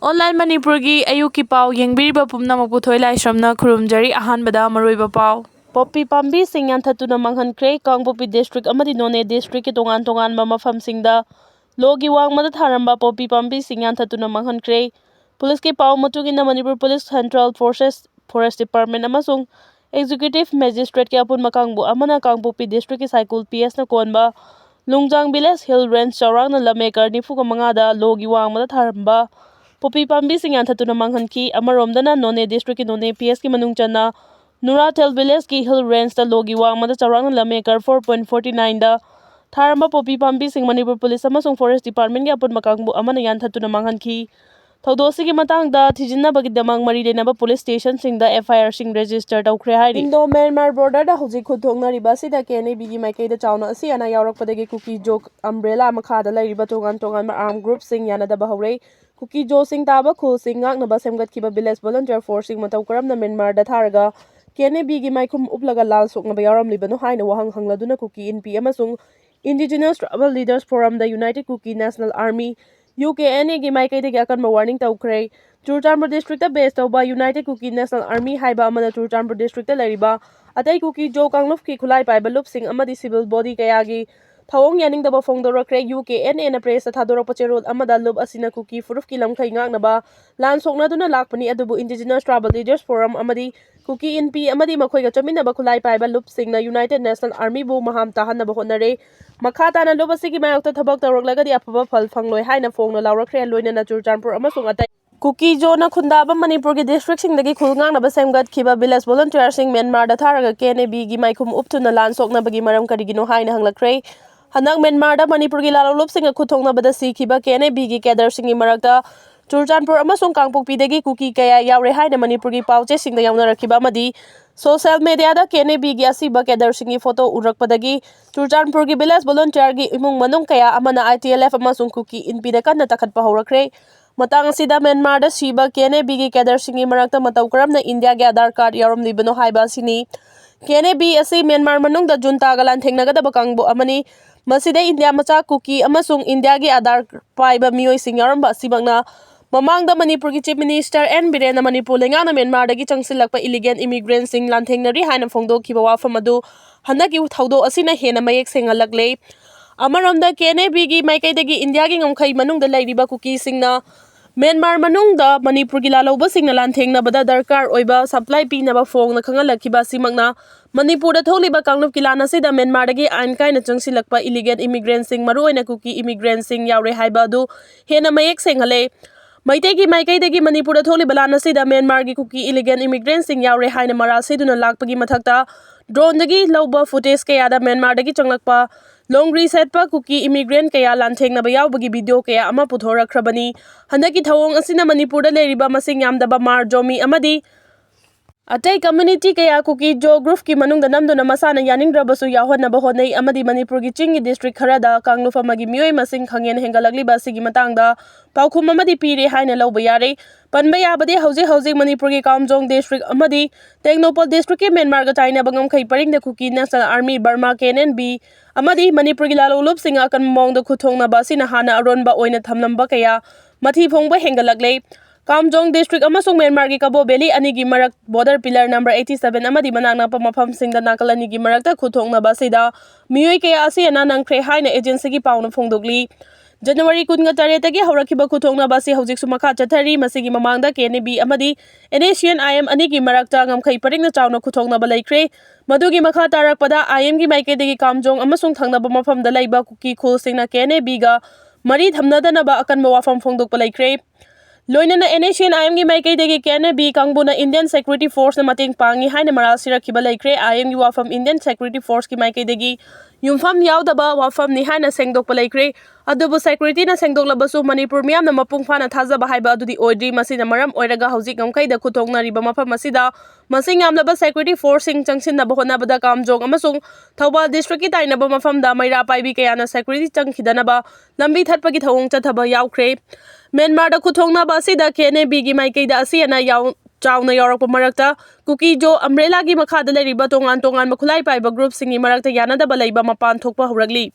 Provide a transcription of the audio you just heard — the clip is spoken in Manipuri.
Online Manipuri ayuki pau yengbiriba pumnamok puthoi laisramna khurumjari ahanbada maroiba pau. Poppy pambi sing yanthatuna manghankre Kangpopi district amadi None district ki tongan mafamsingda logi wangmada tharamba poppy pambi sing yanthatuna manghankre. Police ki pau matugina Manipur Police Central Forces Forest Department amasung Executive Magistrate ki apun makangbu amana Kangpopi district ki cycle PS na konba Lungjang Village Hill Range Chaurang na lamekar nifuga mangada logi wangmada tharamba Poppy pambi sing yanthatuna manghanki amaromdana None district ki None PS ki manung channa Nuratel Village ki Hill Range da logi wangmada Chaurang na lamekar 4.49 da tharamba Poppy pambi sing Manipur Police amasung Forest Department ki apun makangbu amana yanthatuna manghanki Thaudosi ki matangda thijinabagi damang mari lenaba police station singda FIR sing register tawkhre hairi Indo Myanmar border da hojik khudthongna riba sida kene bigi maikai da chauna asi ana yaurakpadagi Kuki Jok umbrella makhada lairiba tongan arm group sing yanadaba haurai Kuki Jo sing taba khul sing ngaknaba semgatkhiba village volunteer force sing matau karamna Myanmar da tharaga kene bigi maikhum uplaga lal soknaba yauramlibano haina wahang hangladuna Kuki Inpi amasung Indigenous Tribal Leaders Forum da United Kuki National Army UKNA gi maikai de akan warning tawkhre Churchandpur district base tawba United Kuki National Army haiba amana Churchandpur district lariba atai Kuki Jo kangluf ki khulai paiba lup sing amadi civil body kayagi thawong yaning daba phongdorakre UKNA na press thadorok pacherol amada lup asina Kuki furuf ki lamkhai ngaknaba lan sokna duna lakpani adubu Indigenous Tribal Leaders Forum amadi Kuki Inpi Amadi makhoi ga chaminaba khulai paiba lup sing na United National Army bu maham tahanaba honare makata na lup asigi mayokta thabak tawraklagadi afaba phal phangloi haina phongna lawrakre loinana Churchandpur amasung atai Kuki Jo na khundaba Manipur ki district sing dagi khulngangnaba semgatkhiba village volunteer sing Myanmar da tharaga KNB gi maikhum uptuna lan soknabagi maram karigino haina hanglakre hanak Myanmar da Manipur gi lalolup sing khuthongnabada sikhiba KNB gi cadre sing gi marakta Churchandpur amasung Kangpopi dagi Kuki kaya yaure haina Manipur gi pauche sing da yaunarakiba amadi social media da KNB gi asiba cadre sing gi photo urakpadagi Churchandpur gi village volunteer gi imung manung kaya amana ITLF amasung Kuki Inpi da kanna takhatpa haurakre matang asida Myanmar da siba KNB gi cadre sing gi marakta matau karamna India gi Aadhaar card yauromlibano haiba sini KNB asi Myanmar manung da junta galan thengnagadaba kangbu amani masida India macha Kuki amasung India gi Aadhaar paiba mioi sing yauramba asibakna mamangda Manipur ki Chief Minister N Birena Manipur lengana Myanmar dagi changsilakpa illegal immigrants sing lanthengnari haina phongdokhiba wafam adu handaki thaudo asina hena mayek sengalakle amaramda KNB gi maikai dagi India gi ngamkhai manungda lairiba Kuki singna Myanmar manungda Manipur gi lalauba singna lanthengnabada darkar oiba supply pinaba phongna khangalakhiba simakna Manipur da tholiba kangluf kilana sida Myanmar dagi ain kaina changsilakpa illegal immigrants sing maruoina Kuki immigrants sing yaure haiba adu hena mayek senghale Maitei gi maikai dagi Manipur da tholiba lana sida Myanmar gi Kuki illegal immigrants sing yaure haina maral seduna lakpagi mathakta drone dagi lauba footage kaya da Myanmar dagi changlakpa Longri setpa Kuki immigrant kaya lanthengna yaubagi video kaya ama puthorakrabani handaki thawong asina Manipur da leriba masing yamdaba mar jomi amadi atai community kaya Kuki Jo group ki manungda namduna masana yaningdrabasu yahonaba honei amadi Manipur gi chingi district kharada kangluf amagi mioi masing khangen hengalakliba sigi matangda paukhum amadi pire haina lauba yare panba yabade hauji Manipur gi Kamjong district amadi Tengnopal district ki Myanmar ga chaina bangam khai paringda Kuki National Army Burma KNB amadi Manipur gi lalolup singa kan mongda khuthongna basina hana aronba oina thamnamba kaya mathi phongba hengalakle Kamjong district amasung Myanmar gi Kabo Valley anigi marak border pillar number 87 amadi manakna pa mafam singda nakalani gi marakta khuthongna basida mioi kaya asiana nangkhre haina agency gi pauna phongdokli January 18 tagi haurakhiba khuthongna basi hojik sumakha chathari masigi mamangda KNB amadi Asian IM anigi marakta ngamkhai paringna chauna khuthongna balaikre madugi makha tarakpada IM gi maike degi Kamjong amasung thangnaba mafamda laiba Kuki khul singna KNB ga mari thamnadanaba akanba wafam phongdok balaikre Loinana Asian IM gi maikai degi KNB kangbuna Indian Security Force na mating pangi haina maral sirakhiba laikre IM gi wafam Indian Security Force ki maikai degi yumfam yaudaba wafam ni haina sengdokpa laikre adubu security na sengdoklabasu Manipur miyam na mapung phana thajaba haiba adudi oidri masina maram oiraga hauji ngamkai da khuthongna riba mafam masida masing yamlaba security force sing changsinna bahonabada Kamjong amasung Thawbal district ki tainaba mafam da maira paibi kayana security changkhidanaba lambi thatpagi thawong chathaba yaukre Myanmar da khuthongna basida KNB gi maikai da asiana chauna yaurakpa marakta Kuki Jo umbrella gi makhada leriba tongan makhulai paiba group singi marakta yanadaba leiba mapan thokpa huragli